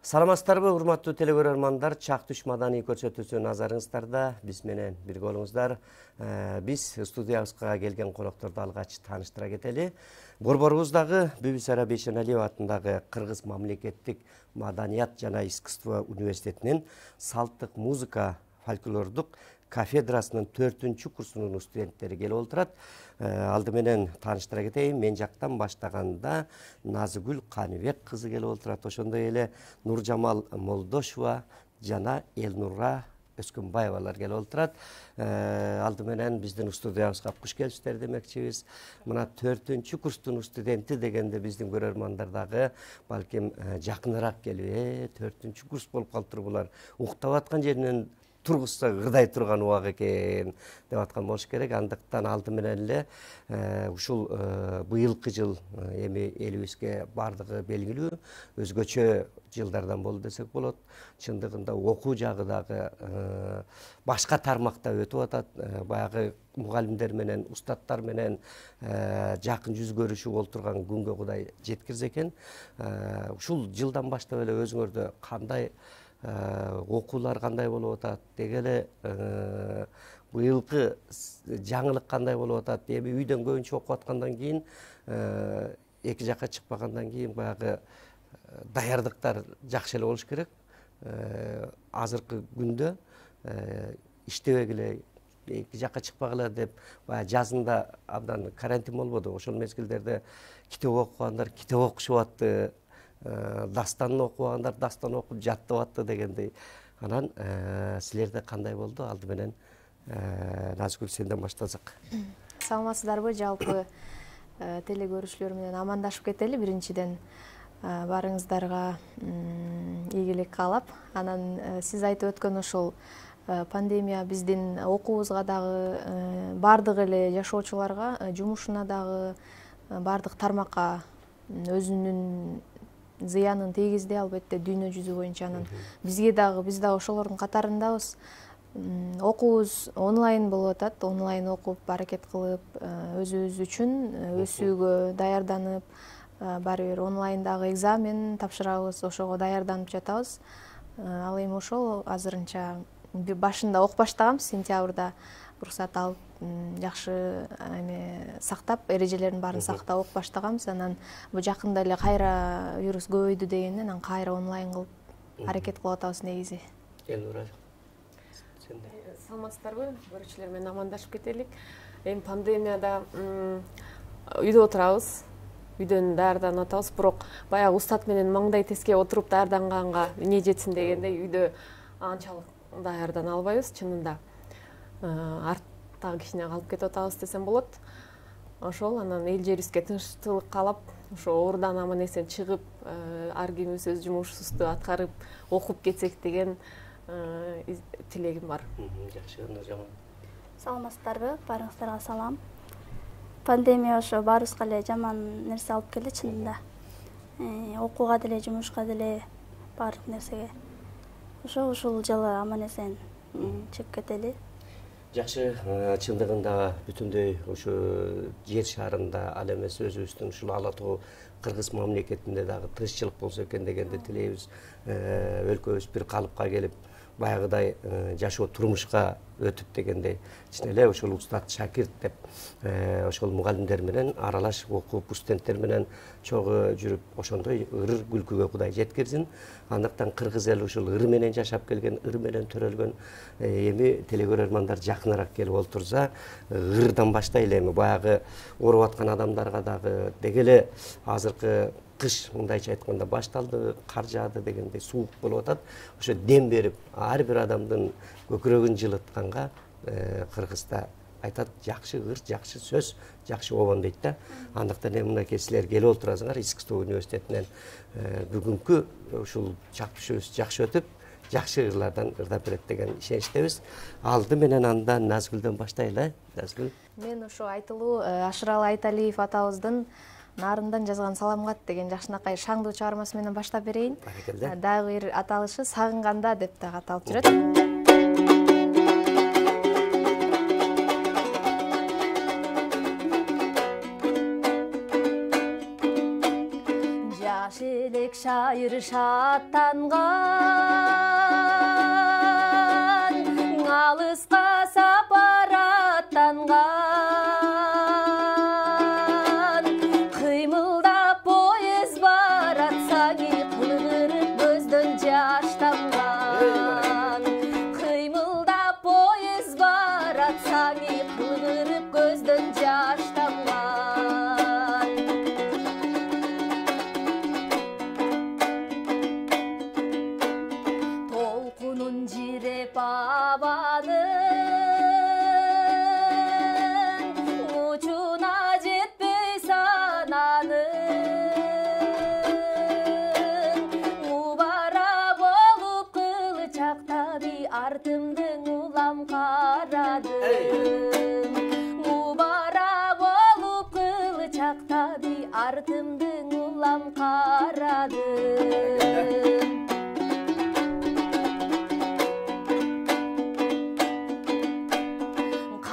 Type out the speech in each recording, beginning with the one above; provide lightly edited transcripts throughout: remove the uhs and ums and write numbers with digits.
Саламатсыздарбы, урматтуу телекөрөрмандар, Чак түш маданий көрсөтүүсү назарыңыздарда. Биз менен бирге болуңуздар. Биз студиябызга келген конокторду алгач тааныштыра кетели. Борборубуздагы Бүбүс Ара Бейшеналиев атындагы Кыргыз мамлекеттик маданият жана искусство университетинин салттык музыка фольклордук кафедрасынын 4-чү курсунун студенттери келип отурат. Алды менен тааныштыра кетейин. Мен жактан баштаганда Назыгүл Каныбек кызы келип отурат. Ошондой эле Нуржамал Молдошова жана Элнура Өскөнбаевалар келип отурат. Алды менен биздин студиябызга куш келипсиздер демекчибиз. Мына 4-чү курстун студенти дегенде биздин көрөрмандар дагы балким жакыныраак келип, 4-чү курс болуп калыптыр булар. Уктап аткан жеринен тургузса ырдай турган убак экен деп аткан болуш керек. Андыктан алды менен эле ушул быйылкы жыл эми элибизге бардыгы белгилүү, өзгөчө жылдардан болду десек болот. Чындыгында окуу жагы дагы башка тармакта өтүп атат. Баягы мугалимдер менен, устаттар менен жакын жүз көрүшүп олтурган күнгө Кудай жеткирсе экен. Ушул жылдан баштап эле өзүңөрдө кандай окуулар кандай болуп атат, деги эле быйылкы жаңылык кандай болуп атат? Эми үйдөн көбүнчө окуп аткандан кийин, эки жакка чыкпагандан кийин баягы даярдыктар жакшы эле болуш керек. Азыркы күндө иштебегиле, эки жакка чыкпагыла деп, баягы жазында абдан карантин болбоду. Ошол мезгилдерде китеп окугандар китеп окушуп атты. Дастан окугандар дастан окуп жаттап атты дегендей. Анан силерде кандай болду? Алды менен Назгүл сенден баштасак. Саламатсыздарбы, жалпы телекөрүүчүлөр менен амандашып кетели. Биринчиден барыңыздарга ийгилик каалап, анан сиз айтып өткөн ошол пандемия биздин окуубузга дагы, бардык эле жашоочуларга, жумушуна дагы, бардык тармакка өзүнүн зыянын тийгизди, албетте дүйнө жүзү боюнча. Анан бизге дагы, биз дагы ошолордун катарындабыз. Окуубуз онлайн болуп атат. Онлайн окуп, аракет кылып, өзүбүз үчүн өсүүгө даярданып, баары бир онлайндагы экзамен тапшырабыз, ошого даярданып жатабыз. Ал эми ошол азырынча башында окуп баштагам, сентябрда уруксат алып, жакшы сактап, эрежелердин баарын сактап окуп баштаганбыз. Анан бу жакында эле кайра вирус көбөйдү дегенден, анан кайра онлайн кылып аракет кылып атабыз негизи. Элнура, саламатсыздарбы, көрүүчүлөр менен амандашып кетелик. Эми пандемияда үйдө отурабыз, үйдөн даярданып атабыз, бирок баягы устат менен маңдай теске отуруп даярданганга эмне жетсин дегендей үйдө анчалык даярдана албайбыз чынында. Арттагы кичине калып кетип атабыз десем болот. Ошол, анан эл жерибизге тынчтык каалап, ошо оорудан аман эсен чыгып, ар кимибиз өз жумушубузду аткарып, окуп кетсек деген тилегим бар. Жакшы, Нуржамал. Саламатсыздарбы, баарыңыздарга салам. Пандемия ошо баарыбызга эле жаман нерсе алып келди чынында. Окууга деле, жумушка деле, баардык нерсеге. Ушул жылы аман эсен чыгып кетели. Жакшы, чындыгында бүтүндөй ушу жер шарында, ал эмес өзүбүздүн ушул Ала Тоо Кыргыз мамлекетинде дагы тынччылык болсо экен дегенди тилейбиз. Өлкөбүз бир калыпка келип, баягыдай жашоо турмушка өтүп дегендей. Чын эле ошол устат шакирт деп, ошол мугалимдер менен аралаш окуп, студенттер менен чогуу жүрүп, ошондой ыр күлкүгө Кудай жеткирсин. Андыктан кыргыз эл ушул ыр менен жашап келген, ыр менен төрөлгөн. Эми телекөрөрмандар жакыныраак келип олтурса, ырдан баштайлы. Эми баягы ооруп аткан адамдарга дагы деги эле азыркы кыш, мындайча айтканда, башталды, кар жаады дегендей, суук болуп атат. Ошо дем берип, ар бир адамдын көкүрөгүн жылытканга Кыргызда айтат, жакшы ыр, жакшы сөз, жакшы обон дейт да. Андыктан эми мынакей силер келип отурасыңар искусство университетинен. Бүгүнкү ушул чак түшүбүз жакшы өтүп, жакшы ырлардан ырдап берет деген ишеничтебиз. Алды менен анда Назгүлдөн баштайлы. Назгүл. Мен ошо айтылуу Ашыралы Айталиев атабыздын Нарындан жазган саламгат деген жакшынакай шаңдуу чыгармасы менен баштап берейин. Дагы бир аталышы Сагынганда деп дагы аталып жүрөт. Жаш эле жүрек шайыр шаттанған, алысқа сапар аттанған, қимылдап поезд баратса қылғырып көзден жаш тамған, қимылдап поезд баратса қылғырып көзден жаш тамған. Толқынын жиреп абанын, учуна жетпей сананын, убара болуп кылычактаби артымдын улам карадым. Убара болуп кылычактаби артымдын улам карадым.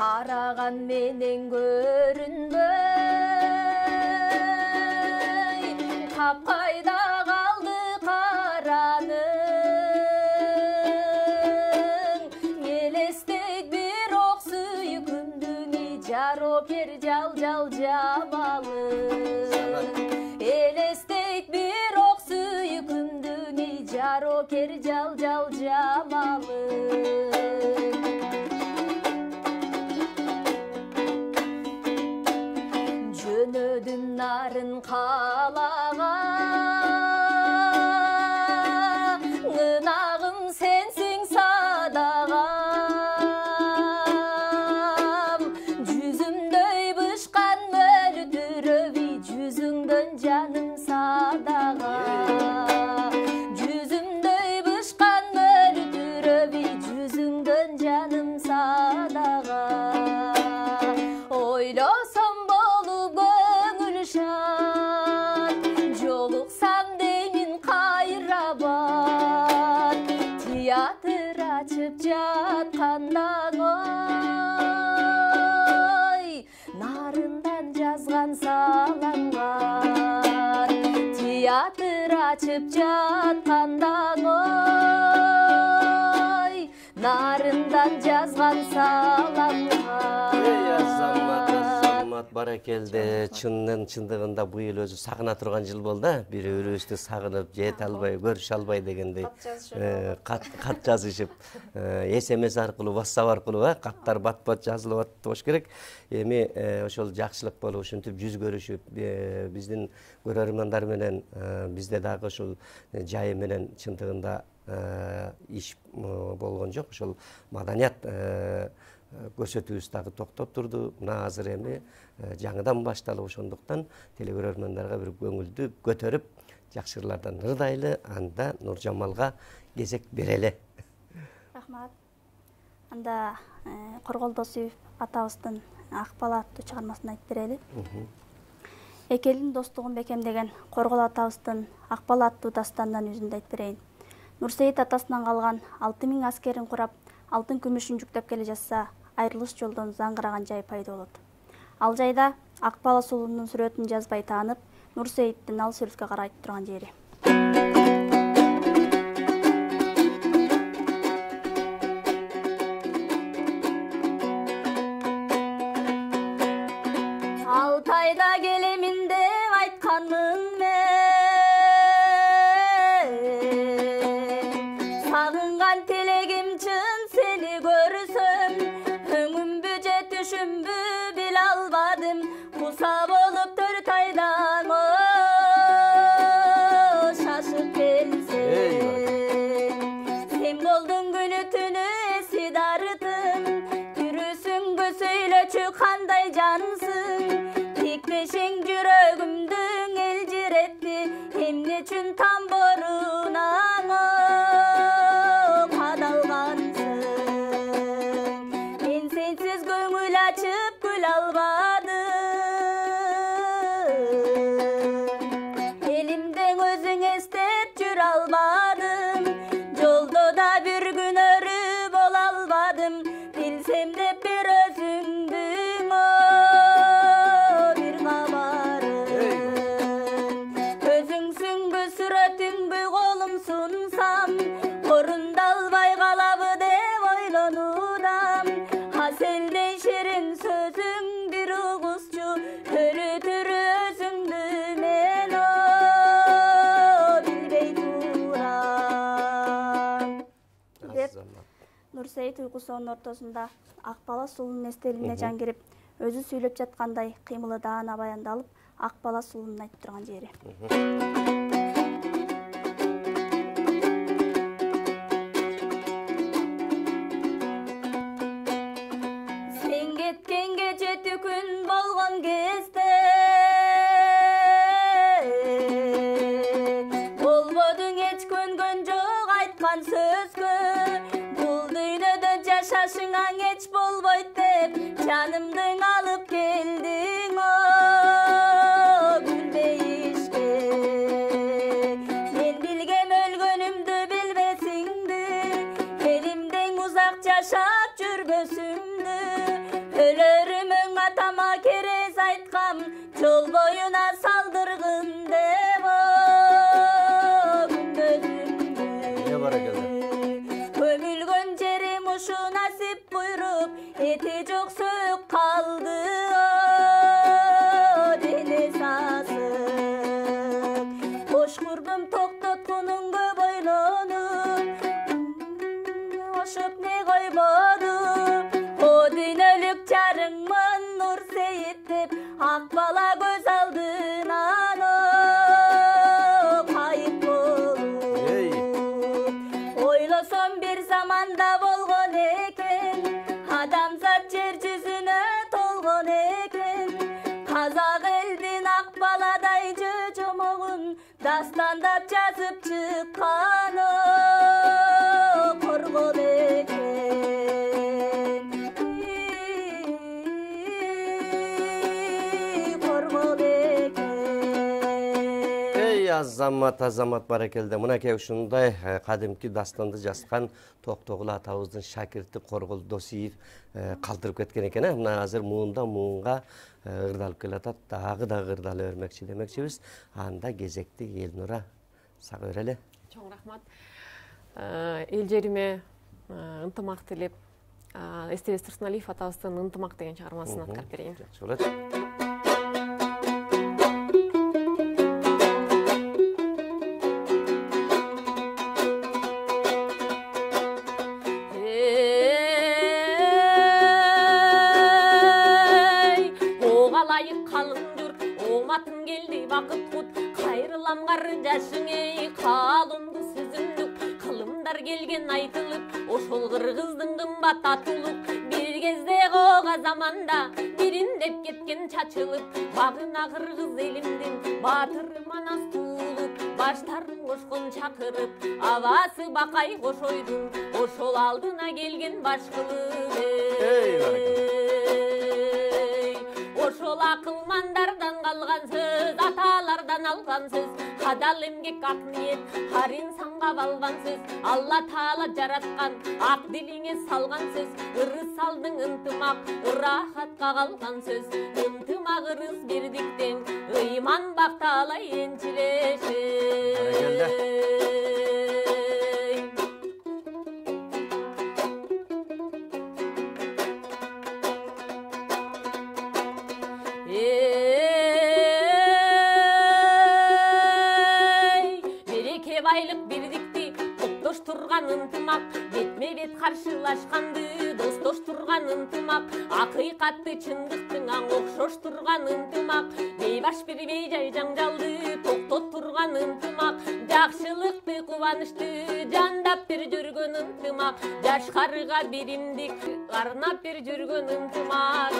Караган менен көрүнбөй, капкайда калды караның, элестек бирок сүйкүмдүн жарокер жал жамалың, элестек бирок сүйкүмдүн жарокер жал жамалың. Жөнөдүн нарын калага, ынагым сенсиң садагам, жүзүмдөй бышкан мөлдүрөби жүзүңдөн жаным садага, жүзүмдөй бышкан мөлдүрөби жүзүңдөн жаным садага. Ойлосом болуп көңүл шат, жолуксам деймин кайрабат, театр ачып жатканда ой, нарындан жазган саланган, театр ачып жатканда ой, нарындан жазган саланган. Баракелде, чындыгында бу ел өзү сагына турган жыл болду. Бири бирибизди сагынып, жете албай, көрүшө албай дегендей кат жазышып, SMS аркылуу, WhatsApp аркылуу каттар бат-бат жазылып атты болуш керек. Эми ошол жакшылык болуп, ушинтип жүз көрүшүп, биздин көрөрмандар менен бизде дагы ушул жайы менен чындыгында иш болгон жок. Ошол маданият көрсөтүүбүз дагы токтоп турду. Мына азыр эми жаңыдан башталып, ошондуктан телекөрөрмандарга бир көңүлдү көтөрүп, жакшырлардан ырдайлы, анда Нуржамалга кезек берели. Рахмат. Анда Коргол Досуев атабыздын Ак бала аттуу чыгармасын айтып берели. Эки элдин достугун бекемдеген Коргол атабыздын Ак бала аттуу дастанынан үзүндү айтып берейин. Нурсейит атасынан калган 6000 аскерин курап, алтын күмүшүн жүктөп келе жатса, айрылыш жолдон заңгыраган жай пайда болот. Ал жайда Ак бала сулуунун сүрөтүн жазбай таанып, Нурсейиттин ал сүрөткө карайт турган жери. Алтайда келемин деп айтканмын мен, сагынган телегим чын сени көрсөм, өңүмбү же түшүмбү биле албадым, куса болуп төрт айдан Нурсейит уйкусунун ортосунда ак бала сулунун эстелигине жан кирип, өзү сүйлөп жаткандай кыймылы даана баяндалып, ак бала сулунун айтып турган жери. Сен кеткенге 7 күн болгон кезде болбодуң эч көнгөн жок айткан сөзгө. Бул дүйнөдө жашашыңаң эч болбойт деп жанымдың алып келдиң о күлбейишке. Мен билгем өлгөнүмдү билбесиңди, элимдең узак жашап жүргөсүңдү. Өлөрүмөң атама керез айткам, жол боюна салдыргын деп о күндөзүмдү. Көмүлгөн жерим ушу насип буйруп, эти жок сөөк калды о дене сасык. Кош курбум токтоткунуң көп ойлонуп, ошоп не койбоду. О дүйнөлүк жарыңмын Нурсейит деп, ак бала көз алдынан о кайып болуп. Ойлосом бир заманда болгон экен, адамзат жер жүзүнө толгон экен. Казак элдин ак баладай жомогун дастандап жазып чыккан о коргол экен. Азамат баракелде. Мынакей ушундай кадимки дастанды жазган Токтогул атабыздын шакирти Коргол Досиев калтырып кеткен экен. Мына азыр муунга ырдалып келатат. Дагы да ырдалып өрмөкчү демекчибиз. Анда кезекти Элнура сага берели. Чоң рахмат. Эл жериме ынтымак тилеп, Эстебес Турсуналиев атабыздын ынтымак деген чыгармасын аткарып берейин. Жакшы болот. Жашың ей калымды сүзүмдүк, кылымдар келген айтылып, ошол кыргыздын кымбат атылып, бир кезде кога заманда бириндеп кеткен чачылып, багына кыргыз элимдин баатыры манас туулуп, баштарын кошкон чакырып, абасы бакай кошойдун, ошол алдына келген баш кылып. Ошол акылмандардан калган сөз, аталардан алган сөз, кадал эмгек ак ниет, ар инсанга балган сөз, Алла Таала жараткан, ак дилиңе салган сөз, ырыс алдың ынтымак, ырахатка калган сөз, ынтымак ырыс бирдиктен, ыйман бакталай энчилеши. Ынтымак, бетме-бет каршылашканды достош турган ынтымак, акыйкатты чындыктың аң окшош турган ынтымак, бейбаш бир бейжай жаңжалды токтот турган ынтымак, жакшылыкты кубанычты жандап бир жүргөн ынтымак, жашкарыга биримдик арнап бир жүргөн ынтымак.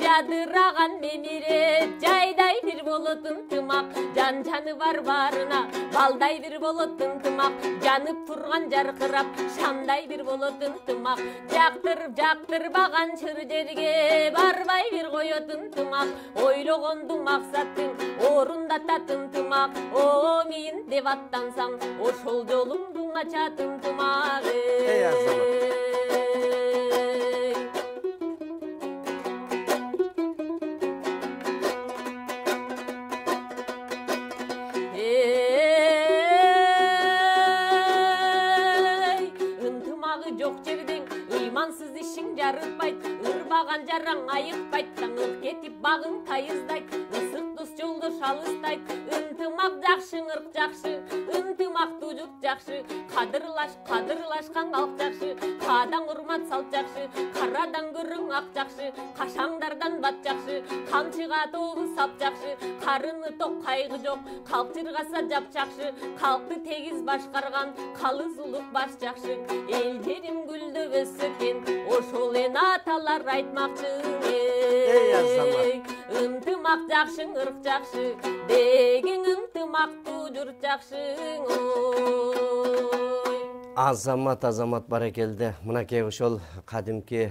Жадыраган мемире жайдай бир болот ынтымак, жан-жаны бар барына балдай бир болот ынтымак, жанып турган жаркырап шамдай бир болот ынтымак, жактырып жактырбаган чыр жерге барбай бир коет ынтымак, ойлогонду максаттың орундатат ынтымак, о мен деп аттансаң ошол жолуңду ачат ынтымак. Ырбаган жараң айыкпайт, таңыл кетип багың тайыздайт, ысык дос жолдош алыстайт, ынтымак жакшы ырк жакшы, ынтымак тужук жакшы, кадырлашкан калк жакшы, каадан урмат салт жакшы, карадан көрүң ак жакшы, кашаңдардан бат жакшы, камчыга тобу сап жакшы, карыны ток кайгы жок, калк жыргаса жап жакшы, калкты тегиз башкарган калыс улук баш жакшы, эл жерим гүлдөп өссөкен, ошол эн аталар айтмакчы. Ынтымак жакшың, ырк жакшы, деген ынтымактуу журт жакшың. Азамат баракелде. Мынакей ошол кадимки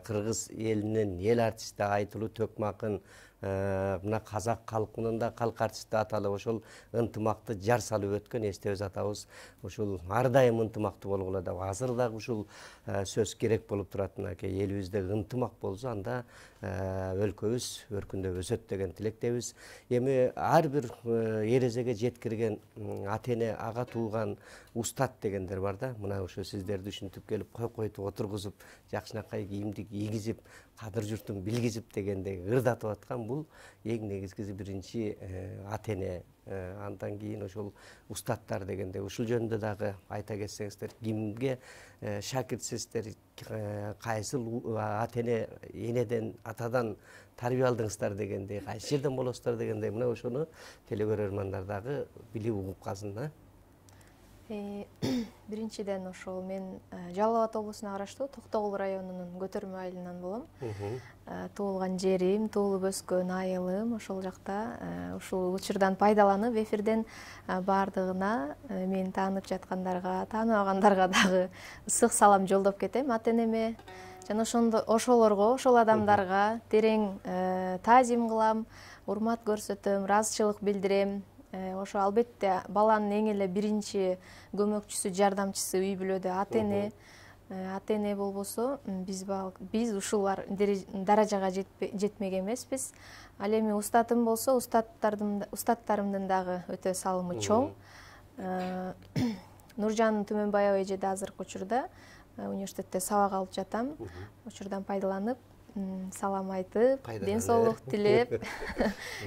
кыргыз элинин эл артисти Айтылуу Төкмакын мына казак калкынын да калк артисти аталып ошол ынтымакты жар салып өткөн эстебиз атабыз. Ошол ар дайым ынтымактуу болгула деп азыр дагы ушул сөз керек болуп турат. Мынакей элибизде ынтымак болсо анда өлкөбүз өркүндөп өсөт деген тилектебиз. Эми ар бир эрежеге жеткирген ата-эне, ага тууган устат дегендер бар да. Мына ошо сиздерди ушинтип келип койкойтуп отургузуп, жакшынакай кийимди кийгизип, кадыр журтун билгизип дегендей ырдатып аткан бул эң негизгиси биринчи ата-эне. Андан кийин ошол устаттар дегенде ушул жөнүндө дагы айта кетсеңиздер, кимге шакиртсиздер, кайсыл ата-эне, энеден, атадан тарбия алдыңыздар дегендей, кайсы жерден болосуздар дегендей, мына ошону телекөрөрмандар дагы билип угуп калсын да. Биринчиден ошол мен Жалал Абад облусуна караштуу Токтогул районунун Көтөрмө айылынан болом. Туулган жерим, туулуп өскөн айылым ошол жакта. Ушул учурдан пайдаланып эфирден бардыгына мени таанып жаткандарга, тааныбагандарга дагы ысык салам жолдоп кетем. Ата-энеме жана ошолорго, ошол адамдарга терең таазим кылам, урмат көрсөтөм, ыраазычылык билдирем. Ошо албетте баланын эң эле биринчи көмөкчүсү, жардамчысы үй бүлөдө ата-эне. Ата-эне болбосо биз ушулар даражага жетмек эмеспиз. Ал эми устатым болсо, устаттарымдын дагы өтө салымы чоң. Нуржан Түмөнбаева эжеди азыркы учурда университетте сабак алып жатам. Учурдан пайдаланып, салам айтып, ден соолук тилеп,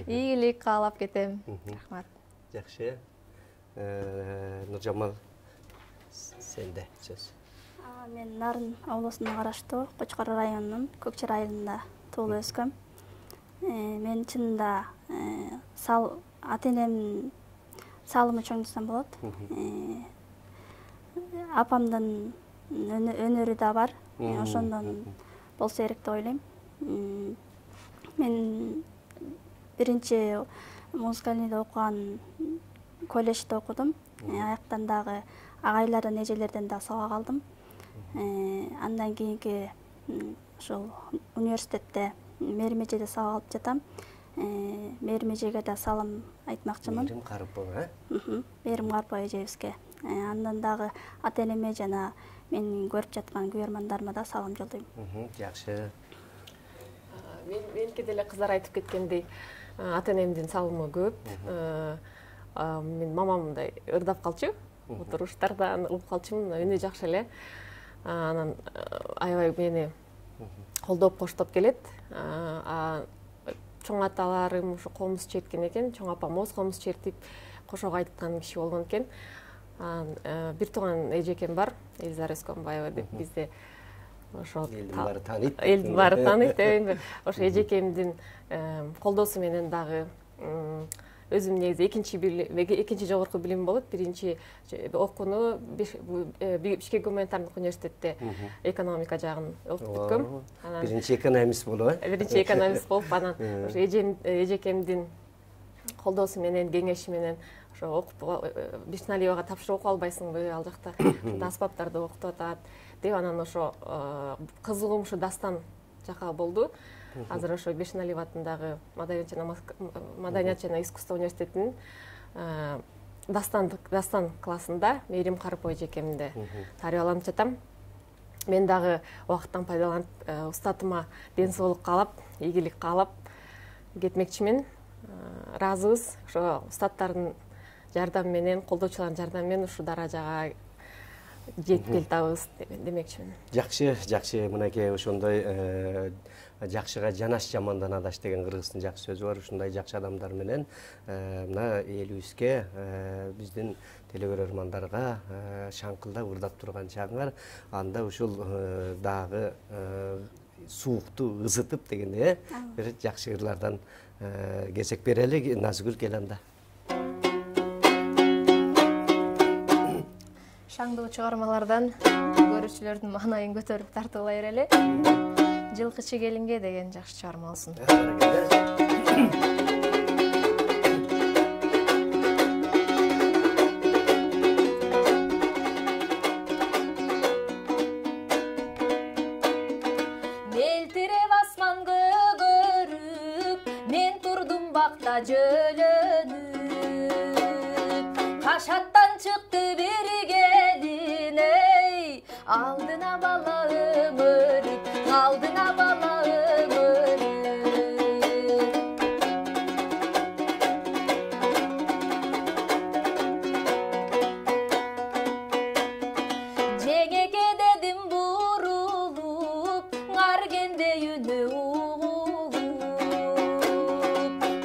ийгилик каалап кетем. Рахмат. Жакшы. Нуржамал, сенде сөз. Мен Нарын облусуна караштуу Кочкор районунун Көкчөр айылында туулуп өскөм. Мен чынында ата-энемдин салымы чоң десем болот. Апамдын өнөрү да бар. Ошондон болсо керек деп ойлойм. Мен биринчи музыкалныйда окуган колледжде окудум. Аяктан дагы агайлардан, эжелерден да сабак алдым. Андан кийинки ошол университетте Мээрим эжеде сабак алып жатам. Мээрим эжеге да салам айтмакчымын. Мээрим Карыпова, Мээрим Карыпова эжебизге. Андан дагы ата-энеме жана мен көрүп жаткан көрөрмандарыма да салам жолдойм. Жакшы. Меники деле кыздар айтып кеткендей, ата-энемдин салымы көп. Мен мамам мындай ырдап калчу, отуруштардан угуп калчумун, үнү жакшы эле. Анан аябай мени колдоп коштоп келет. Чоң аталарым ушу комуз черткен экен, чоң апам оз комуз чертип кошого айткан киши болгон экен. Бир тууган эжекем бар, Элизара Өскөнбаева деп, бизде ошо элдин баары тааныйт дейм. Ошо эжекемдин колдоосу менен дагы өзүм негизи экинчи жогорку билим болот. Биринчи окууну Бишкек гуманитардык университетте экономика жагын окуп бүткөм. Биринчи экономист болуп, Биринчи экономист болуп, анан ошо эжекемдин колдоосу менен, кеңеши менен ошо окуп Бишналиевага тапшырып окуп албайсыңбы, ал жакта аспаптарды окутуп атат деп, анан ошо кызыгуум ушу дастан жака болду. Азыр ошо Бишналиев атындагы Маданият жана искусство университетинин дастан классында Мээрим Карыпова эжекемди тарбияланып жатам. Мен дагы убакыттан пайдаланып устатыма ден соолук каалап, ийгилик каалап кетмекчимин. Ыраазыбыз. Ошо устаттардын жардамы менен, колдоочулардын жардамы менен ушу даражага жеткиле табыз демекчимин. Жакшы, мынакей ошондой жакшыга жанаш жамандан адаш деген кыргыздын жакшы сөзү бар. Ушундай жакшы адамдар менен мына элибизге биздин телегөрөрмандарга шаңкылдап ырдап турган чагыңар, анда ушул дагы суукту ызытып дегенде бир жакшы ырлардан кезек берели. Назгүл кел анда. Шаңдуу чыгармалардан көрүүчүлөрдүн маанайын көтөрүп тартуулай берели. Жылкычы келинге деген жакшы чыгарма болсун. Мелтиреп асман көрүп, мен турдум бакта жөлөнүп. Кашаттан чыкты бир келин, ей, алдына бала өмүрүп, алдына бала өмүрүп. Жеңеке дедим бурулуп, аргенде үнү угулуп.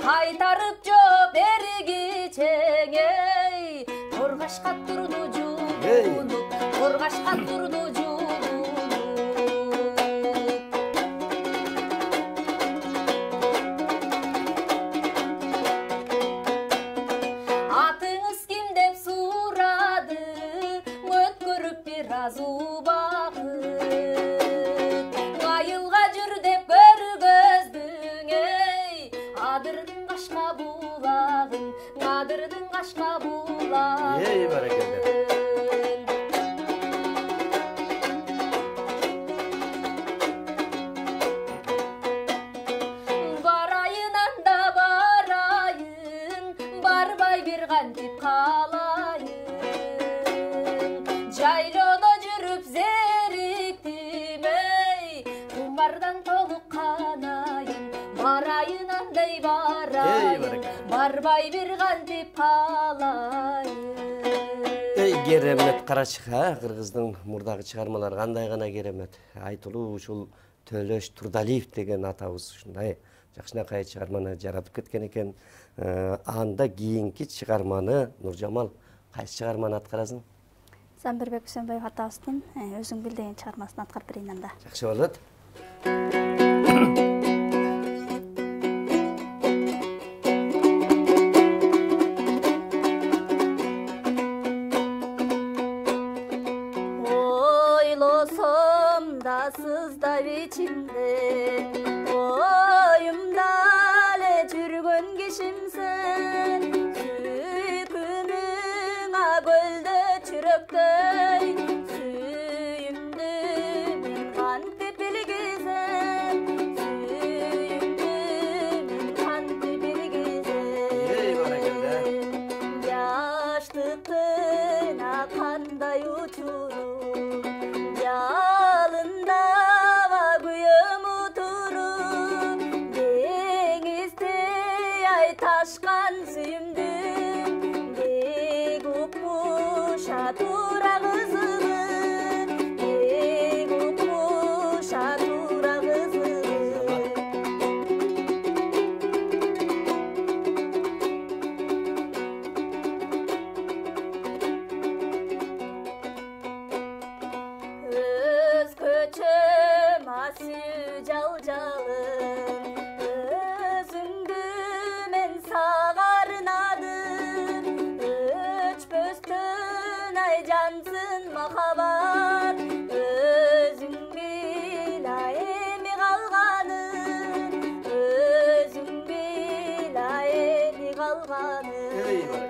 Кайтарып жооп бергичең, ей, торгашка турду жуулуп, торгашка турду жуулуп. Атыңыз ким деп сурады, өткөрүп бир аз убакыт. Айылга жүр деп көргөздүң, ей, адырдын кашка булагын, адырдын кашка булагын. Ей, баракелде. Барайын анда барайын, барбай бир кантип калайын. Жайлоодо жүрүп зериктим, ей, кумардан толук канайын. Барайын андай барайын, барбай бир кантип калайын. Эй, керемет карачык, кыргыздын мурдагы чыгармалары кандай гана керемет. Айтылуу ушул Төлөш Турдалиев деген атабыз ушундай жакшынакай чыгарманы жаратып кеткен экен. Анда кийинки чыгарманы Нуржамал кайсы чыгарманы аткарасың? Замбирбек Үсөнбаев атабыздын өзүң бил деген чыгармасын аткарып берейин анда. Жакшы болот. Ойлосом да сыздап ичимде, оюмда эле жүргөн кишимсен. Сүйкүмүңа көлдө чүрөктөй, сүйүмдү мен кантип билгизем. Сүйүмдү мен кантип билгизем. Жаштыктын кандай учурум, жалындага күйөм утуруп. Деңиздей ай ташкан сүйүмдүм, бек укмуша тура кызыгым, бек укмуша тура кызыгым. Өзгөчө масүү жалжалым, өзүңдү мен сага арнадым. Өчпөстөн ай жансын махабат, өзүң бил эми калганын, өзүң бил эми калганын.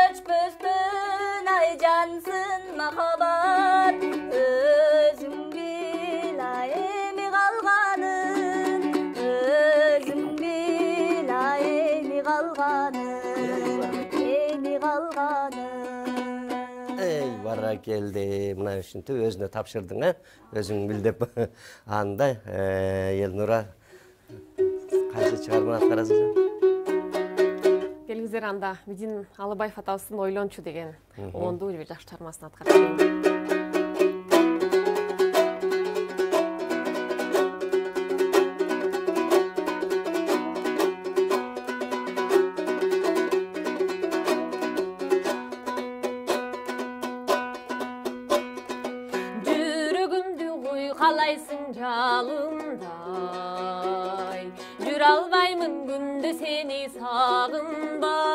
Өчпөстөн ай жансын махабат, өзүң бил эми калганын, өзүң бил эми калганын, эми калганын. Эй, баракелде. Мына ушинтип өзүнө тапшырдың, өзүң бил деп. Анда Элнура кайсы чыгарманы аткарасың? келиңиздер анда Медин Алыбаев атабыздын Ойлончу деген оңду бир жакшы чыгармасын аткарып қалайсың жалындай, жүр албаймын күнді сені сағынбай.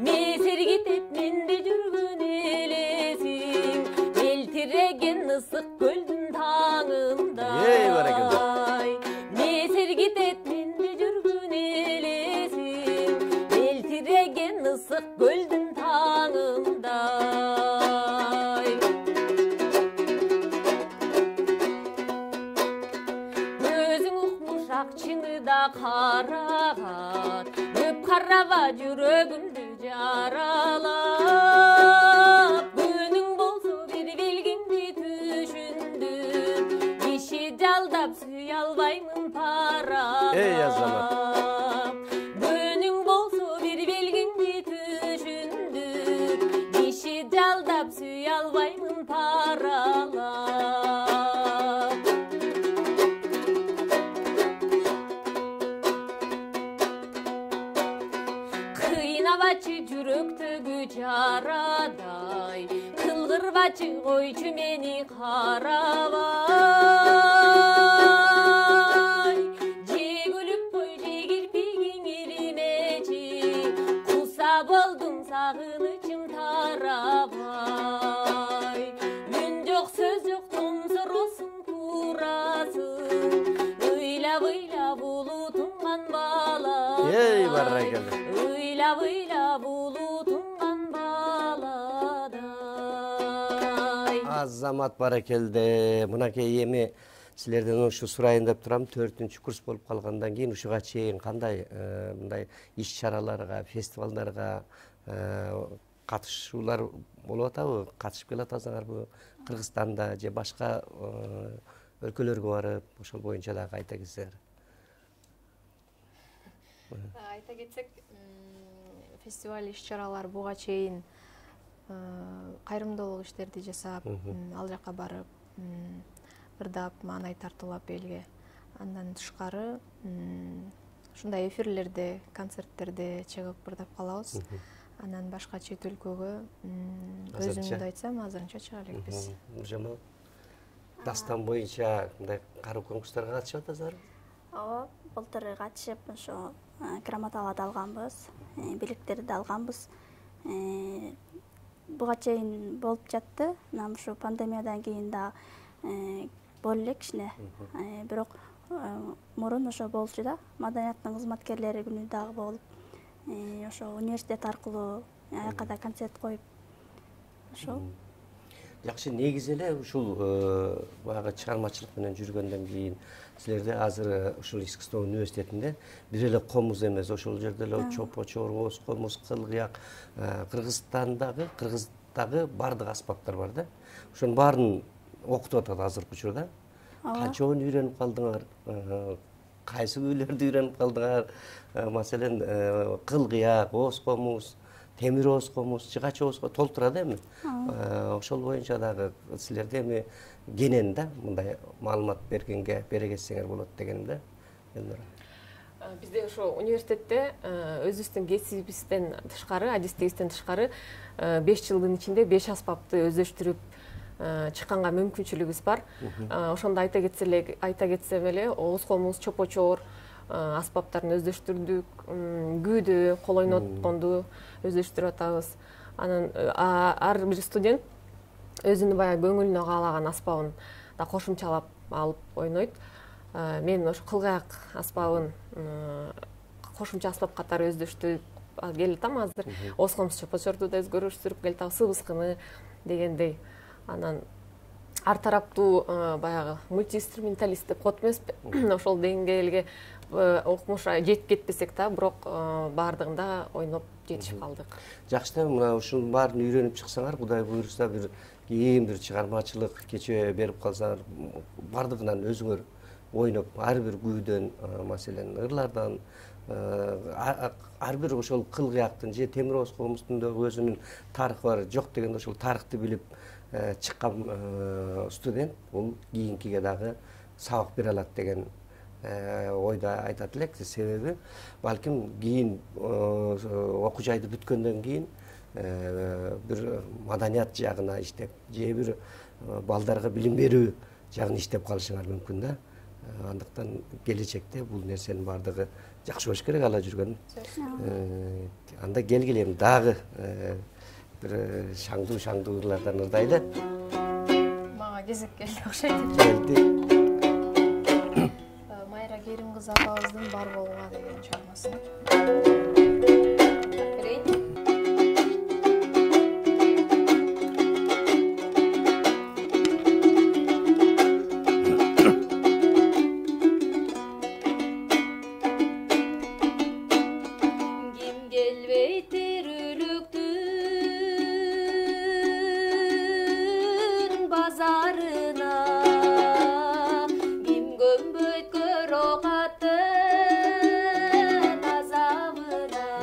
Месергит ет менде жүргөн елесің, мелтиреген ысық көлдің таңындай. Месергит ет менде жүргөн елесің, мелтиреген ысық көлдің таңындай. Чыңыда қарағат, көп қараба жүрегімді жаралап. Күнің болса бір белгіңді түшіндім, кеше жалдап сүй албаймын паралап. Күнің болса бір белгіңді түшіндім, кеше жалдап сүй албаймын паралап. Бачы жүрөктөгү жарадай, кылгырбачы койчу мени карабай. Же күлүп кой, же кирпигиң иримечи, куса болдум сагынычым тарабай. Үн жок, сөз жок, томсоросуң турасың, ыйла булутуңган бала. Ей баракалла. Ыйла булутуңган баладай. Азамат баракелде. Мынакей эми силерден ушу сурайын деп турам. 4-курс болуп калгандан кийин ушуга чейин кандай мындай иш-чараларга, фестивалдарга катышуулар болуп атабы? Катышып келатасыңарбы? Кыргызстанда же башка өлкөлөргө барып, ошол боюнча дагы айта кетсеңер. Айта кетсек, фестиваль иш-чаралар буга чейин кайрымдуулук иштерди жасап, ал жака барып, ырдап, маанай тартуулап элге. Андан тышкары ушундай эфирлерде, концерттерде чыгып ырдап калабыз. Анан башка чет өлкөгө өзүмдү айтсам, азырынча чыга элекпиз. Жамал. Дастан боюнча мындай каруу конкурстарга катышып атасызарбы? Ооба, былтыр катышып, ошо грамоталарды алганбыз, билектерди алганбыз. Буга чейин болуп жатты. Мына ушу пандемиядан кийин да боло элек кичине. Бирок мурун ошо болчу да, маданияттын кызматкерлери күнү дагы болуп, ошо университет аркылуу аяка да концерт коюп, ошол. Жакшы, негизи эле ушул баягы чыгармачылык менен жүргөндөн кийин силерде азыр ушул искусство университетинде бир эле комуз эмес, ошол жерде эле чопо-чор, оз комуз, кылгыяк, кыргыздагы бардык аспаптар бар да. Ошонун баарын окутуп атат азыркы учурда. Канчасын үйрөнүп калдыңар? Кайсы күүлөрдү үйрөнүп калдыңар? Маселен, кылгыяк, оз комуз, темир оз комуз, чыгачы оз комуз толтурат эми. Ошол боюнча дагы силерде эми кенен да мындай маалымат бере кетсеңер болот дегеним да. Бизде ошо университетте өзүбүздүн кесибибизден тышкары, адистигибизден тышкары 5 жылдын ичинде 5 аспапты өздөштүрүп чыкканга мүмкүнчүлүгүбүз бар. Ошондо айта кетсем эле, оз комуз, чопо-чор аспаптарын өздөштүрдүк, күүдө, кол ойнотконду өздөштүрүп атабыз. Анан ар бир студент өзүнүн баягы көңүлүнө каалаган аспабын да кошумчалап алып ойнойт. Мен ошо кылгыяк аспабын кошумча аспап катары өздөштүрүп келатам азыр. Оз комуз, чопо-чорду да өзгөрүштүрүп келатам, сыбыскыны дегендей. Анан ар тараптуу баягы мультиинструменталист деп коет эмеспи? Ошол деңгээлге окумуша жетип кетпесек да, бирок баардыгында ойноп жетишип калдык. Жакшы да, мына ушунун баарын үйрөнүп чыксаңар, Кудай буйруса бир чыгармачылык кече берип калсаңар, бардыгынан өзүңөр ойноп, ар бир күйдөн, маселен, ырлардан, ар бир ошол кыл кыяктын же темир оз комустундагы өзүнүн тарыхы бар, жок дегенде ошол тарыхты билип чыккан студент бул кийинкиге дагы сабак бере алат деген ойда айтат элек. Себеби балким кийин окуу жайды бүткөндөн кийин бир маданият жагына иштеп, же бир балдарга билим берүү жагын иштеп калышыңар мүмкүн да. Андыктан келечекте бул нерсенин бардыгы жакшы болуш керек ала жүргөн. Анда келгиле дагы бир шаңдуу ырлардан ырдайлы. Мага кезек келди окшойт. Келди. Майра Керимкызы апабыздын бар болуңа деген чыгармасы.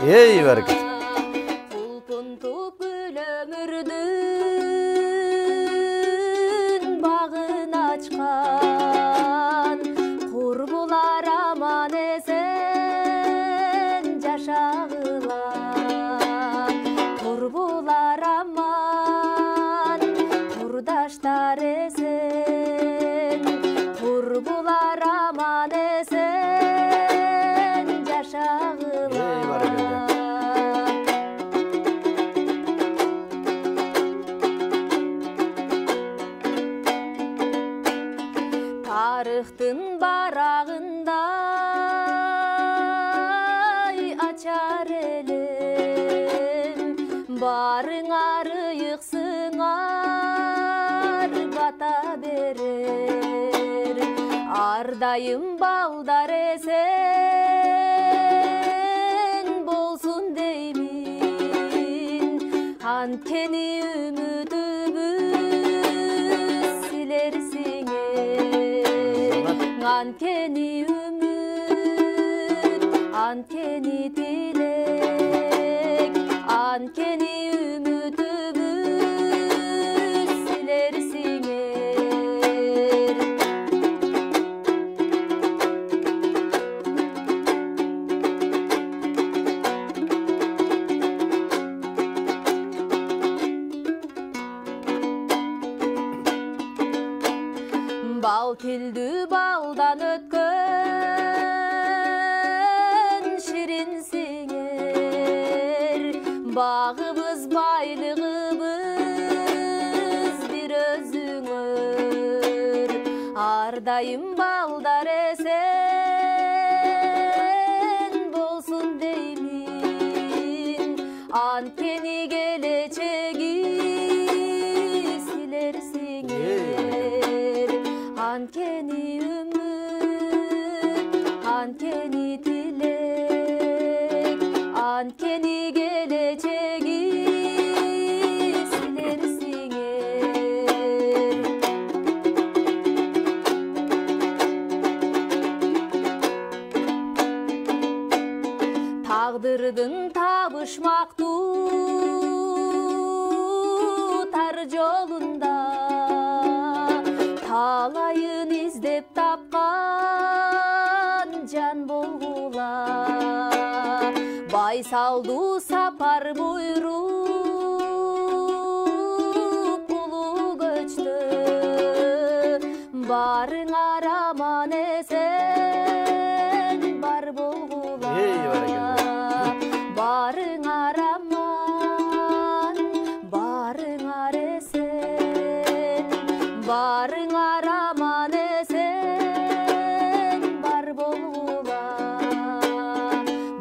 Ey bereket. Пулпунтуп гүл өмүрдүн багын ачкан, курбулар аман эсен жашагыла. Курбулар аман, курдаштар эсен, курбулар аман эсен жашагыла. Тарыхтын барагындай ачар элем, барыңар ыйыксыңар бата берер. Ардайым балдар эсен болсун деймин, анткени үмүтүбүз силерсиңер. Анткени үмүт, анткени тилек, анткени үмүтүбүз силерсиңер. Бал тилдүү балдан өткөн ширинсиңер, багыбыз байлыгыбыз бир өзүңөр. Ардайым балдар эсен болсун деймин, анткени келечеги силерсиңер. Анткени үмүт, анткени тилек, анткени келечеги силерсиңер. Тагдырдын табышмактуу тар жолунда талайын издеп тапкан жан болгула. Байсалдуу сапар буйруп улуу көчтө, барыңар аман эсен бар болгула. Барыңар аман, барыңар эсен, барыңар аман эсен бар болгула.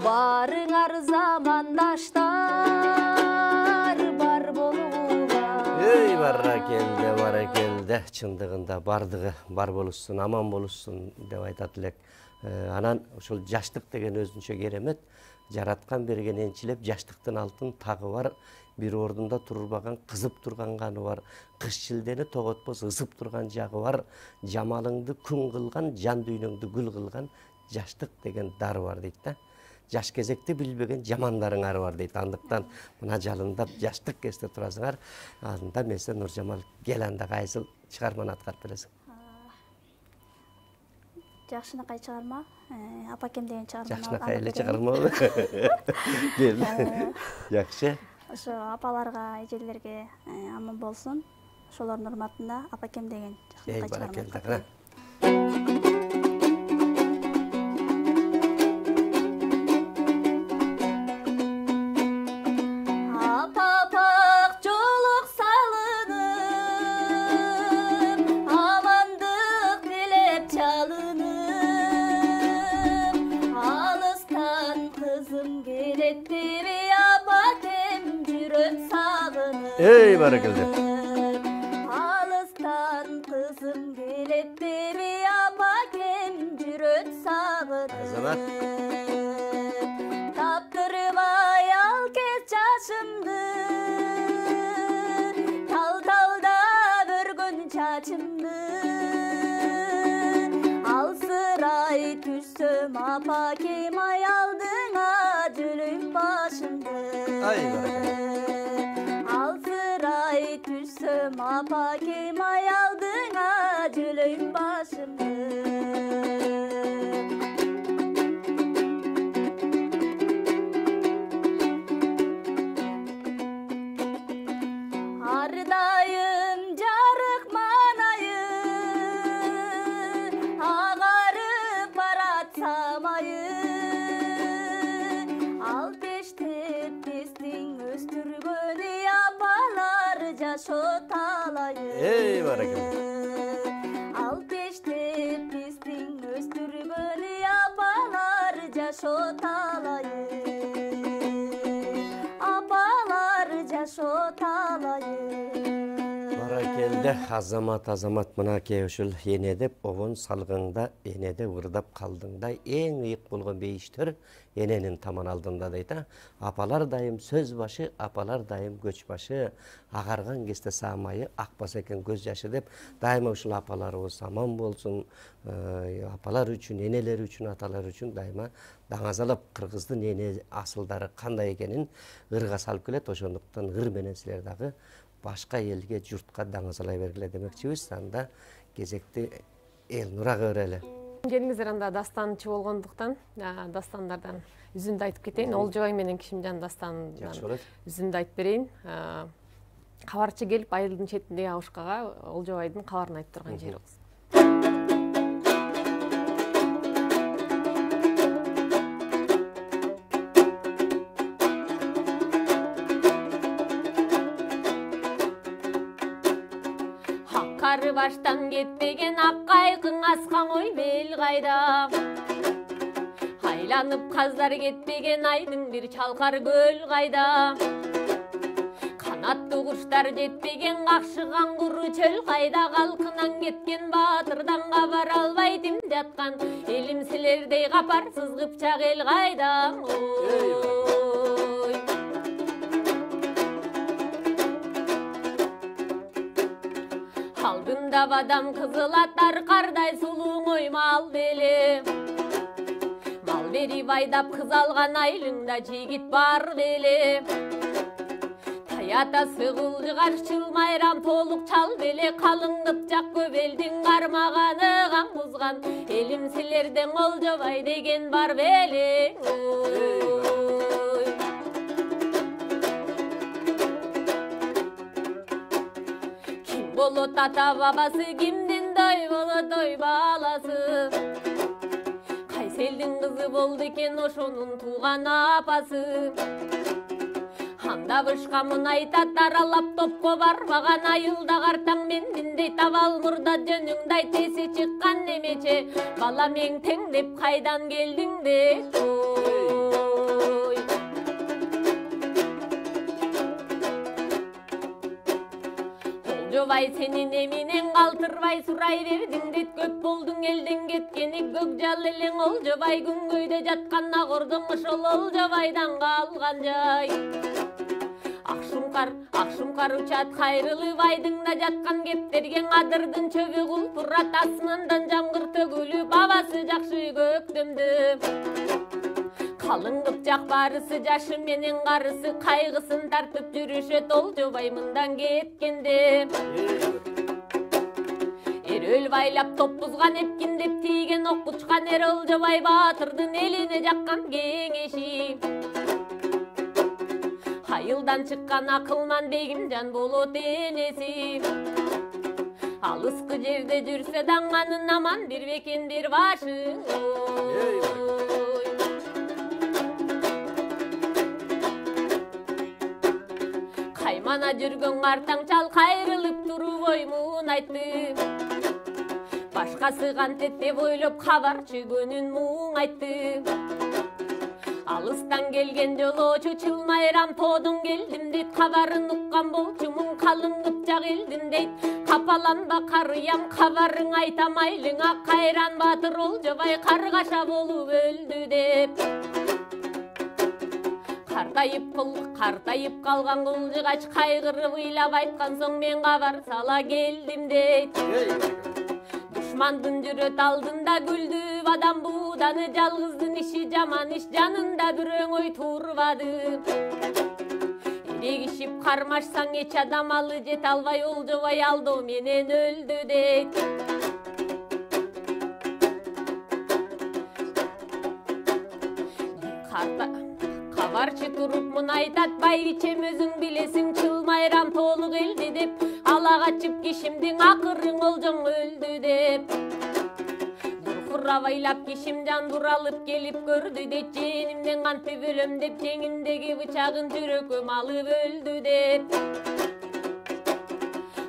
Барыңар замандаштар бар болгула. Ey баракелде, чындыгында бардыгы бар болушсун, аман болушсун деп айтат элек. Анан ошол жаштык деген өзүнчө керемет. жараткан берген энчилеп жаштыктын алтын тагы бар, бир ордунда турбаган кызып турган ганы бар, кыш шилдени тоготпос ысып турган жагы бар, жамалыңды күн кылган, жан дүйнөңдү гүл кылган жаштык деген дары бар дейт да. Жаш кезекти билбеген жамандарыңар бар дейт. Андыктан мына жалындап жаштык эсте турасыңар. Анда эмесе Нуржамал кел анда кайсыл чыгарманы аткарып бересиң? Жакшынакай чыгарма, апакем деген чыгарма. Жакшынакай эле чыгармабы? Кел. Жакшы. Ошо апаларга, эжелерге аман болсун. Ошолордун урматында апакем деген жакшынакай чыгарма. Ey barakıldı. Alıstan kızım geletti bir apakem cüröt sağını. Azamat. Taptırmay al kes çaşımdı. Tal talda börgün çaçımdı. Al sıray düşsüm apakem ayaldığına cülüm başımdı. Ay barakıldı. Düşsüm apakem ayaldığına cülüm başımı. Ardayım jarık manayı, ağarıp baratsam ayı. Al peşte pestin östürgönü yapalar jaşot alayı. Ey barakıldı. Al peşte pestin östürgönü yapalar jaşot alayı. Apalar jaşot alayı. Barakelde azamat mına ушул эне деп обон салгыңда энеде ырдап калдыңда эң ыйык болгон бейиштер эненин таман алдында дейт. Апалар дайым сөз башы, апалар дайым көч башы, агарган кезде самайы акпаса экен көз жашы деп дайыма ушул апаларыбыз аман болсун, апалар үчүн, энелер үчүн, аталар үчүн дайыма даңазалап кыргыздын эне асылдары кандай экенин ырга салып келет. Ошондуктан ыр менен силер дагы башка элге, журтка даңазалай бергиле демекчибиз. Анда кезекти Элнурага өреле. Келиңиздер, анда дастанчы болгондуктан дастандардан үзүндү айтып кетейин. Олжобай менен Кишимжан дастанынан үзүндү айтып берейин. Кабарчы келип айылдын четиндеги абышкага Олжобайдын кабарын айтып турган жери болсун. Кары баштан кетпеген ак кайкың аскан ой бел кайда. Айланып каздар кетпеген айдың бир чалкар көл кайда. Канаттуу куштар жетпеген какшыган куру чөл кайда. Калкынан кеткен баатырдан кабар албай тим жаткан элим силердей капарсыз кыпчак эл кайда. Алдында бадам кызыл аттар кардай сулуң ой мал беле. Мал берип айдап кыз алган айылыңда жигит бар беле. Таятасы кылжыгар чылмайрам толук чал беле. Калың кыпчак көп элдин кармаганы камбузган элим силерден Олжобай деген бар беле. Болот ата бабасы, кимдин дой болот ой баласы. Кайсы элдин кызы болду экен ошонун тууган апасы. Анда бышкамын айтат аралап топко барбаган айылда картаң мендиндей табал мурда жөнүңдай теси чыккан немече. Бала мең тең деп кайдан келдиң де. Олжобай сенин эминен калтырбай сурай бердиң дейт, көп болдуң элден кеткени көк жал элең. Олжобай күнгөйдө жаткан агордуң ошол Олжобайдан калган жай. Акшумкар учат кайрылы байдыңда жаткан кептерген адырдын чөбү кулпурат, асмандан жамгыр төгүлүп абасы жакшы көктөмдү. Калың кыпчак барысы жашы менен карысы, кайгысын тартып жүрүшөт Олжобай мындан кеткенде. Өл байлап топпузган эпкиндеп тийген ок учкан эр Олжобай баатырдын элине жаккан кеңеши. Айылдан чыккан акылман бегимжан болот энеси. Алыскы жерде жүрсө даңганын аман бир бекендир башың. Каймана жүргөн картаң чал кайрылып туруп оймун айтты. Башкасы кантет деп ойлоп кабарчы көнүн муң айтты. Алыстан келген жолоочу чылмайрам тоодон келдим дейт, кабарын уккан болчу муң калың кыпчак элдим дейт. Капаланба карыям, кабарың айтам айлыңа, кайран баатыр Олжобай каргаша болуп өлдү деп. Картайып калган кулжыгач кайгырып ыйлап айткан соң мен кабар сала келдим дейт. Душмандын жүрөт алдында күлдүп адам бууданы, жалгыздын иши жаман иш жанында бирөөң ой турбады. Эрегишип кармашсаң эч адам алы жете албай Олжобай алдоо менен өлдү дейт. Кабарчы туруп муну айтат, байбичем өзүң билесиң чылмайрам толук элди деп. Ала качып кишимдин акырың Олжоң өлдү деп. Буркурабайлап кишимжан буралып келип көрдү дейт, жээнимден кантип өлөм деп, жеңиндеги бычагын жүрөккө алып өлдү деп.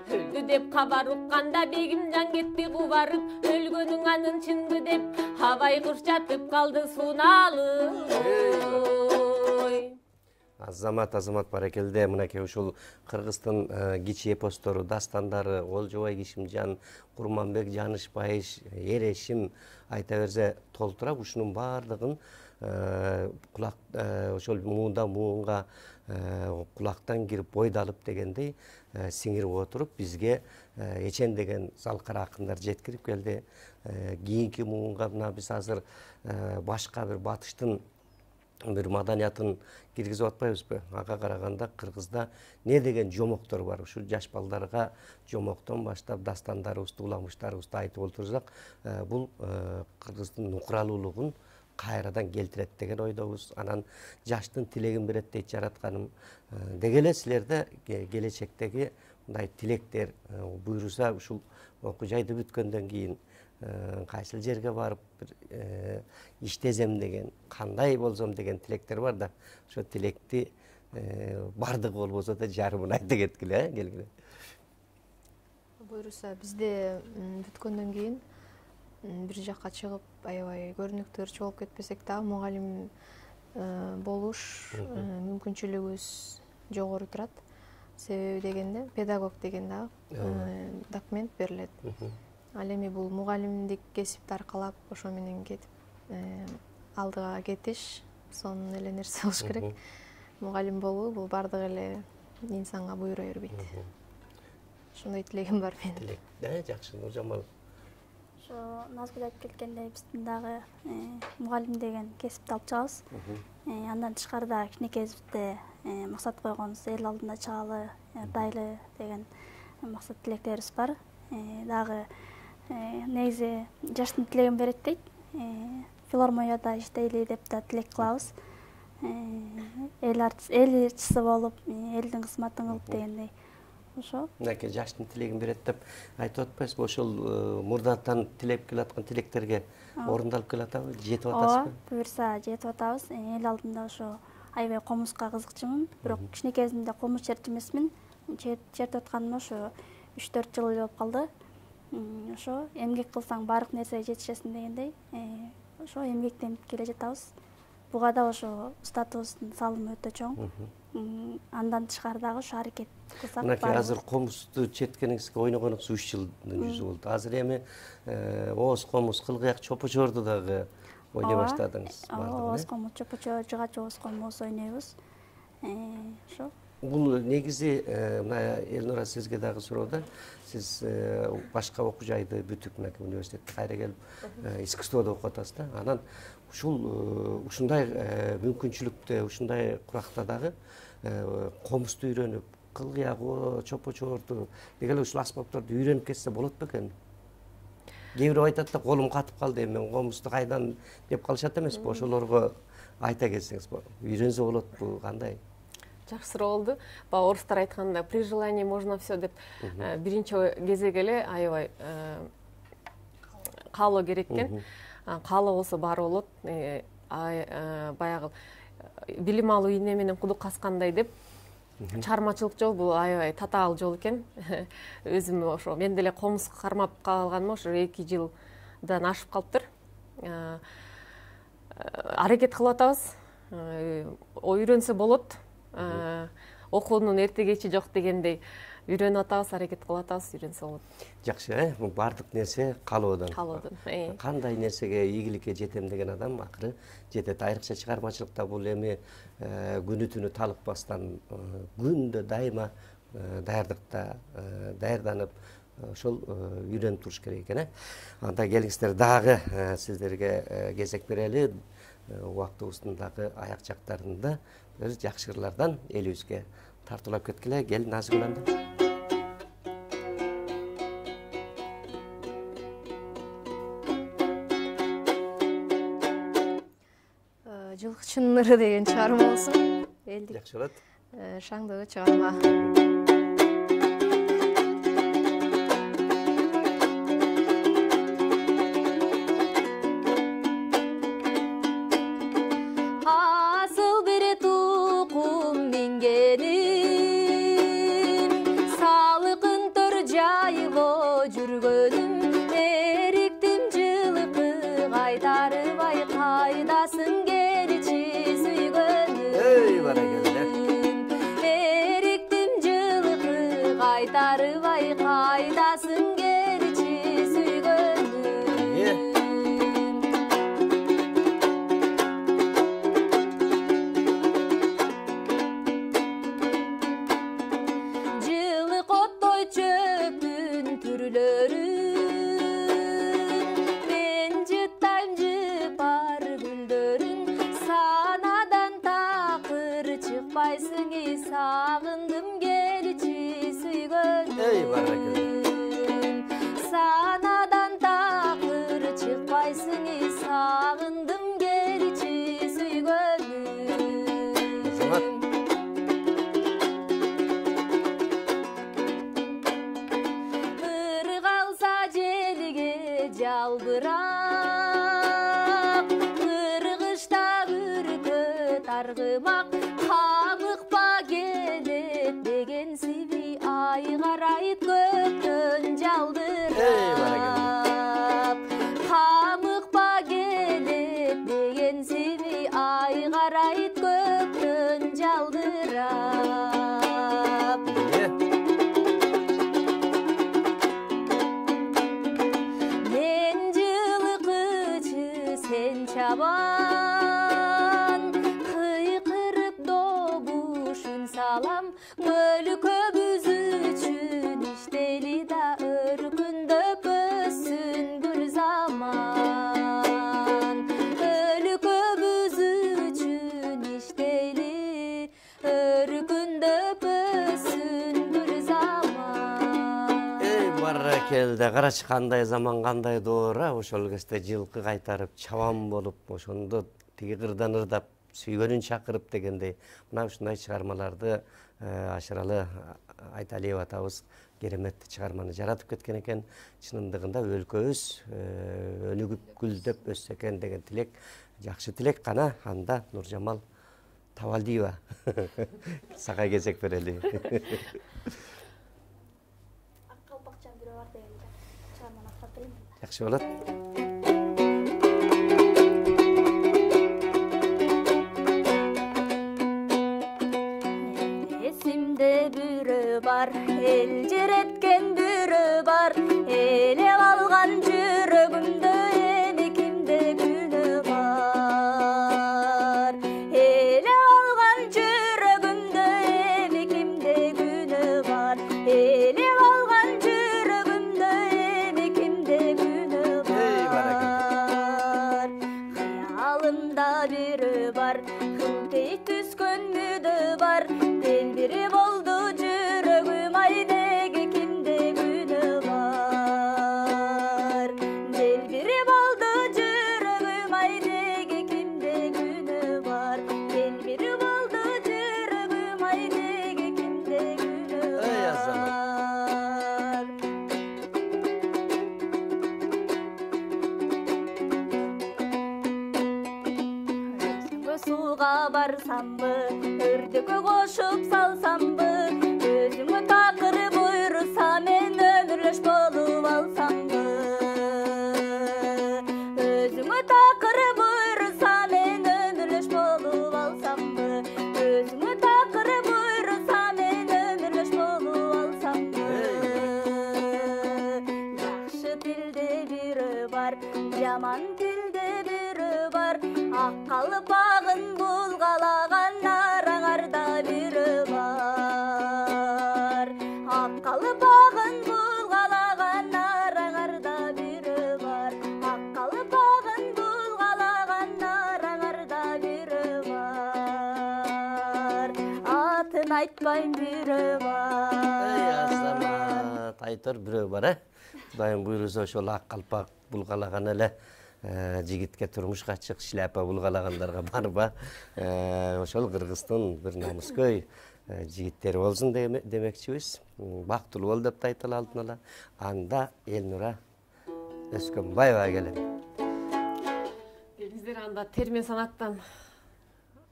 Өлдү деп кабар укканда бегимжан кетти кубарып, өлгөнүң анын чынбы деп, абай куш жатып калды суналып. Азамат баракелде, мынакей ушул Кыргыздын кичи эпостору, дастандары, Олжобай Кишимжан, Курманбек Жанышбай, Эрешим айта берсе толтура, ушунун баардыгын ошол муунга кулактан кирип бойдалып дегендей сиңирип отуруп бизге эчен деген залкара акындар жеткирип келди. Кийинки муунга мына биз азыр башка бир батыштын бир маданиятын киргизип атпайбызбы? Ага караганда Кыргызда не деген жомоктор бар? Ушул жаш балдарга жомоктон баштап дастандарыбызды, уламыштарыбызды айтып отурсак, бул Кыргыздын нукуралуулугун кайрадан келтирет деген ойдобуз. Анан жаштын тилегин берет дейт жаратканым. Деги эле силерде келечектеги мындай тилектер буйруса, ушул окуу жайды бүткөндөн кийин кайсыл жерге барып бир иштезем деген, кандай болсом деген тилектер бар да, ошо тилекти бардыгы болбосо да жарымын айта кеткиле, келгиле. Буйруса бизде бүткөндөн кийин бир жакка чыгып, аябай көрүнүктүү болуп кетпесек дагы мугалим болуш мүмкүнчүлүгүбүз жогору турат. Себеби дегенде педагог деген дагы документ берилет. Ал эми бул мугалимдик кесипти аркалап ошо менен кетип алдыга кетиш сонун эле нерсе болуш керек. Мугалим болуу бул бардык эле инсанга буйруа бербейт. Ошондой тилегим бар менин. Жакшы, Нуржамал. Ошо Назгүл айтып кеткендей, биздин дагы мугалим деген кесипти алып чыгабыз. Андан тышкарыда кичинекейибизде максат койгонбуз, эл алдында чыгалы, ырдайлы деген максат тилектерибиз бар. Дагы негизи жаштын тилегин берет дейт. Филармонияда иштейли деп да тилек кылабыз. Эл артчысы болуп, элдин кызматын кылып дегендей. Ошо. Мынакей жаштын тилегин берет деп айтып атпайсызбы? Ошол мурдатан тилеп келаткан тилектерге орундалып келатабы, жетип атасызбы? Буюрса жетип атабыз. Эл алдында ошо аябай комузга кызыкчумун, бирок кичинекейимде комуз чертчү эмесмин. Чертип атканыма ошо 3-4 жыл болуп калды. Ошо эмгек кылсаң баардык нерсеге жетишесиң дегендей, ошо эмгектенип келе жатабыз. буга да ошо устатыбыздын салымы өтө чоң. Андан тышкары дагы ушу аракет кылсак. Мынакей азыр комузду четкениңизге ойногонуңуз 3 жылдын жүзү болду. Азыр эми ооз комуз, кылгыяк, чопочорду дагы ойной баштадыңыз. Ооз комуз, чопочор, жыгач ооз комуз ойнойбуз. Ошо. Бул негизи мына Элнура сизге дагы суроо. Сиз башка окуу жайды бүтүп мынакей университетте кайра келип искусстводо окуп атасыз да. Анан ушундай мүмкүнчүлүктө, ушундай куракта дагы комузду үйрөнүп, кылгыягы, чопочорду, деги эле ушул аспаптарды үйрөнүп кетсе болот бекен? Кээ бирөө айтат да, колум катып калды, мен комузду кайдан деп калышат эмеспи? Ошолорго айта кетсеңиз, үйрөнсө болотпу, кандай? Жакшы суроо болду. Баягы орустар айтканда, при желании можно все деп биринчи кезеге эле аябай каалоо керек экен. Каалоо болсо баары болот. Баягы билим алуу ийне менен кудук каскандай деп чыгармачылык жол бул аябай татаал жол экен. Өзүм ошо мен деле комуз кармап калганыма ошо 2 жылдан ашып калыптыр. Аракет кылып атабыз. Үйрөнсө болот. Окуунун эрте кечи жок дегендей үйрөнүп атабыз, аракет кылып атабыз, үйрөнсө болот. Жакшы, бул бардык нерсе каалоодон. Кандай нерсеге ийгиликке жетем деген адам акыры жетет. Айрыкча чыгармачылыкта бул эми күнү түнү талыкпастан күндө дайыма даярдыкта даярданып ошол үйрөнүп туруш керек экен. Анда келиңиздер дагы сиздерге кезек берели. Убактыбыздын дагы аяк жактарында бир жакшы ырлардан элибизге тартуулап кеткиле. Кел Назгүл. Жылкычынын ыры деген чыгарма болсун. Жакшы болот. Шаңдагы чыгарма. Карачы кандай заман, кандай доор, ошол кезде жылкы кайтарып, чабан болуп, ошондо тиги кырдан ырдап, сүйгөнүн чакырып дегендей, мына ушундай чыгармаларды Ашыралы Айталиева атабыз кереметти чыгарманы жаратып кеткен экен. Чынындыгында өлкөбүз өнүгүп гүлдөп өссө экен деген тилек, жакшы тилек кана. Анда Нуржамал Табалдиева сага кезек берели. Жақсы болот. кимде бүрі бар, елжіреткен бүрі бар, елеп алған жүрегімді эми кимде күнү бар. Елеп алған жүрегімді эми кимде күнү бар, елеп алған жүрегімді эми кимде күнү бар. Қиялымда бүрі бар, кылтый түскөн мүдү бар, делбири болду жүрөгүм, ай деги кимде күнү бар. Делбири болду жүрөгүм, ай деги кимде күнү бар. Делбири болду жүрөгүм, ай деги кимде күнү бар. Сууга барсамбы, өрдүккө кошуп салсамбы, өзүңө такыр буйруса мен өмүрлөш болуп алсамбы. Өзүңө такыр буйруса мен өмүрлөш болуп алсамбы. Өзүңө такыр буйруса мен өмүрлөш болуп алсамбы. Жакшы тилде бирөө бар, жаман тилде бирөө бар, ак калпагын булгалаган нараңарда бирөө бар. Ак калпагын булгалаган нараңарда бирөө бар. Ак калпагын булгалаган нараңарда бирөө бар. Атын айтпайм бирөө бар. Азамат айтор бирөө бар, Кудайым буйруса ошол ак калпак булгалаган эле жигитке турмушка чык шляпа булгалагандарга барба. Ошол Кыргыздын бир намыскөй жигиттери болсун демекчибиз. Бактылуу бол деп айталы алдын ала. Анда Элнура Өскөнбаева келем. Келиңиздер, анда терме санаттан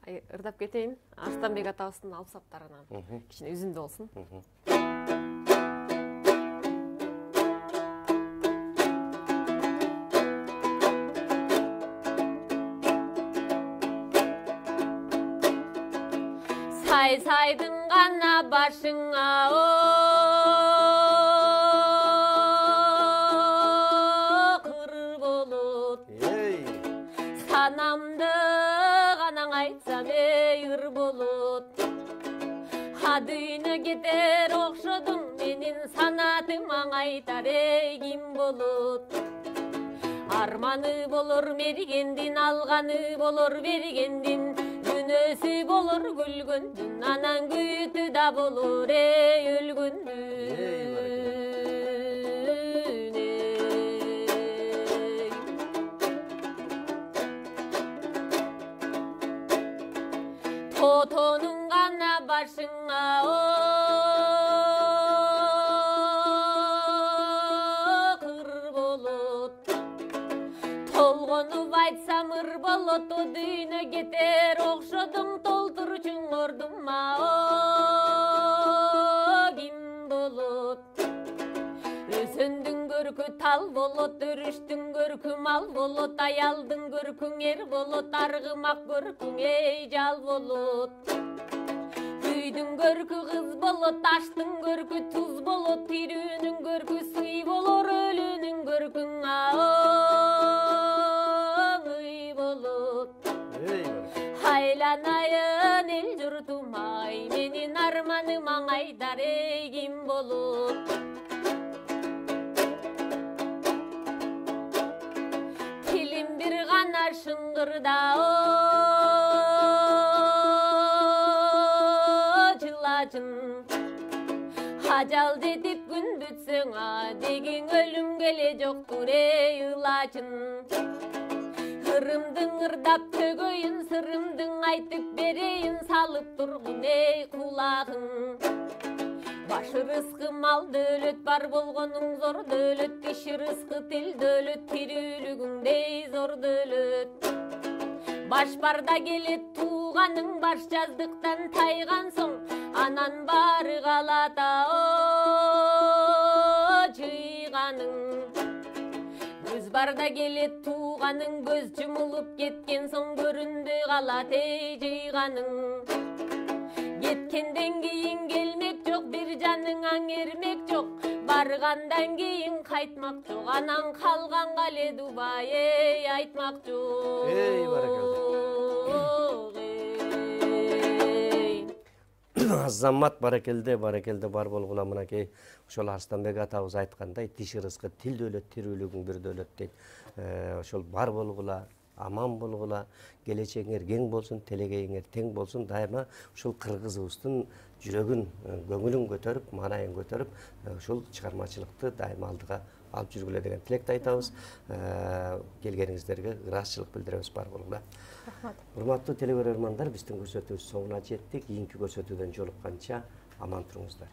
ырдап кетейин. Арстанбек атабыздын алпсаптарынан кичине үзүндү болсун. Сайдың ғана башыңа қыр болот. Санамды ғанаң айтсам ыр болот. Адыйны кетер оқшодым, менин санатым аңайтар ким болот. Арманы болор мергендин, алғаны болор бергендин, күнөсү болор күлгөндүн, анан күйүтү да болор өлгөндүн. Тотонун гана башыңа кыр болот. Толгонуп айтсам ыр болот, о дүйнө кетер окшодуң, толтурчуң ордума ким болот. Өсөндүң көркү тал болот, өрүштүң көркү мал болот, аялдың көркүң ер болот, аргымак көркүң жал болот. Үйдүң көркү кыз болот, таштың көркү туз болот, тирүүнүң көркү сый болор, өлүүнүң көркүң ый болот. Айланайын эл журтум ай, менин арманым аңайдар ким болот. Тилим бир гана шыңгырда жылачын. Ажал жетип күн бүтсөң, дегиң өлүм келе жоктур ылачын. Ырымдың ырдап төгөйүн, сырымдың айтып берейин, салып тургун кулагың. Башы рызкы мал дөөлөт, бар болгонуң зор дөөлөт, киши рызкы тил дөөлөт, тирүүлүгүңдей зор дөөлөт. Баш барда келет тууганың, баш жаздыктан тайган соң, анан бары калата жыйганың. Көз барда келет тууганың, көз жумулуп кеткен соң, көрүнбөй калат жыйганың. Кеткенден кийин келме барсаң эрмек жок, баргандан кийин кайтмак жок, анан калганга эле Дубай айтмак жок. Азамат баракелде бар болгула мынакей ошол Арстанбек атабыз айткандай тиш ырыскы тил дөөлөт тирүүлүгүң бир дөөлөт дейт. Ошол бар болгула, аман болгула, келечегиңер кең болсун, телегейиңер тең болсун, дайыма ушул кыргызыбыздын жүрөгүн, көңүлүн көтөрүп, маанайын көтөрүп, ушул чыгармачылыкты дайыма алдыга алып жүргүлө деген тилекти айтабыз. Келгениңиздерге ырайчылык билдиребиз бар болгула. Рахмат. Урматтуу телегөрөрмандар, биздин көрсөтүүбүз соңуна жеттик. Кийинки көрсөтүүдөн жолукканча аман туруңуздар.